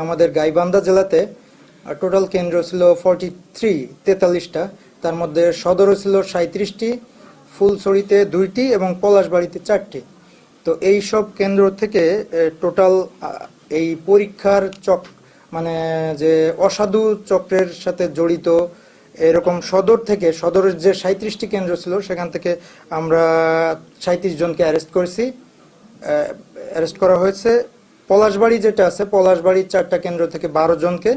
আমাদের গাইবান্ধা জেলাতে টোটাল কেন্দ্র ছিল 43টা, তার মধ্যে সদরও ছিল 37টি, ফুলছড়িতে 2টি এবং পলাশবাড়িতে 4টি। তো এই সব কেন্দ্র থেকে টোটাল এই পরীক্ষার মানে যে অসাধু চক্রের সাথে জড়িত এরকম সদরের যে 37টি কেন্দ্র ছিল সেখান থেকে আমরা 37 জনকে অ্যারেস্ট করা হয়েছে। পলাশবাড়ি যেটা আছে, পলাশবাড়ির 4টা কেন্দ্র থেকে 12 জনকে,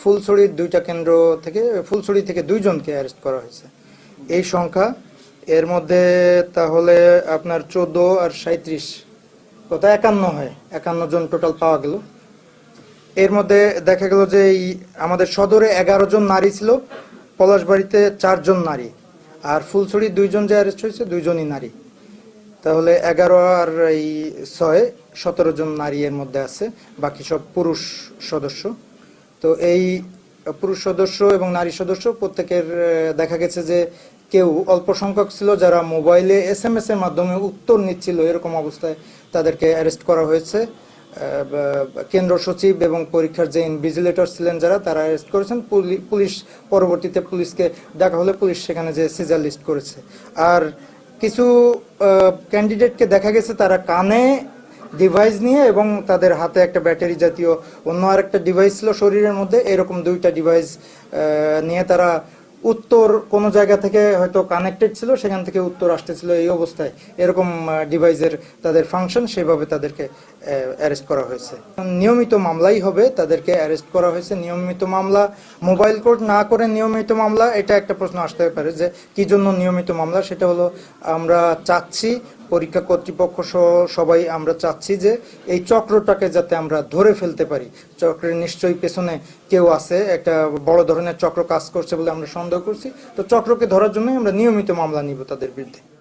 ফুলছড়ির 2টা কেন্দ্র থেকে ফুলছড়ি থেকে 2 জনকে অ্যারেস্ট করা হয়েছে। এই সংখ্যা এর মধ্যে তাহলে আপনার 14 আর 37 কত 51 হয়, 51 জন টোটাল পাওয়া গেল। এর মধ্যে দেখা গেল যে আমাদের সদরে 11 জন নারী ছিল, পলাশবাড়িতে 4 জন নারী, আর ফুলছড়ি 2 জন যে অ্যারেস্ট হয়েছে 2 জনই নারী। তাহলে 11 আর 6 17 জন নারী এর মধ্যে আছে, বাকি সব পুরুষ সদস্য। তো এই পুরুষ সদস্য এবং নারী সদস্য প্রত্যেকের দেখা গেছে যে কেউ অল্প সংখ্যক ছিল যারা মোবাইলে SMS এর মাধ্যমে উত্তর নিচ্ছিল, এরকম অবস্থায় তাদেরকে অ্যারেস্ট করা হয়েছে। কেন্দ্র সচিব এবং পরীক্ষার যে ইনভিজিলেটর ছিলেন যারা, তারা অ্যারেস্ট করেছেন। পুলিশ পরবর্তীতে পুলিশকে ডাকা হলে পুলিশ সেখানে যে সিজার লিস্ট করেছে। আর কিছু ক্যান্ডিডেটকে দেখা গেছে তারা কানে ডিভাইস নিয়ে এবং তাদের হাতে একটা ব্যাটারি জাতীয় অন্য আরেকটা ডিভাইস ছিল শরীরের মধ্যে, এরকম 2টা ডিভাইস নিয়ে তারা উত্তর কোনো জায়গা থেকে হয়তো কানেক্টেড ছিল, সেখান থেকে উত্তর আসতেছিল। এই অবস্থায় এরকম ডিভাইসের তাদের ফাংশন, সেভাবে তাদেরকে অ্যারেস্ট করা হয়েছে। নিয়মিত মামলাই হবে, তাদেরকে অ্যারেস্ট করা হয়েছে নিয়মিত মামলা। মোবাইল কোর্ট না করে নিয়মিত মামলা, এটা একটা প্রশ্ন আসতে পারে যে কি জন্য নিয়মিত মামলা। সেটা হলো আমরা চাচ্ছি, পরীক্ষা কর্তৃপক্ষ সহ সবাই আমরা চাচ্ছি যে এই চক্রটাকে যাতে আমরা ধরে ফেলতে পারি। চক্রের নিশ্চয়ই পেছনে কেউ আছে, একটা বড় ধরনের চক্র কাজ করছে বলে আমরা সন্দেহ করছি। তো চক্রকে ধরার জন্যই আমরা নিয়মিত মামলা নিব তাদের বিরুদ্ধে।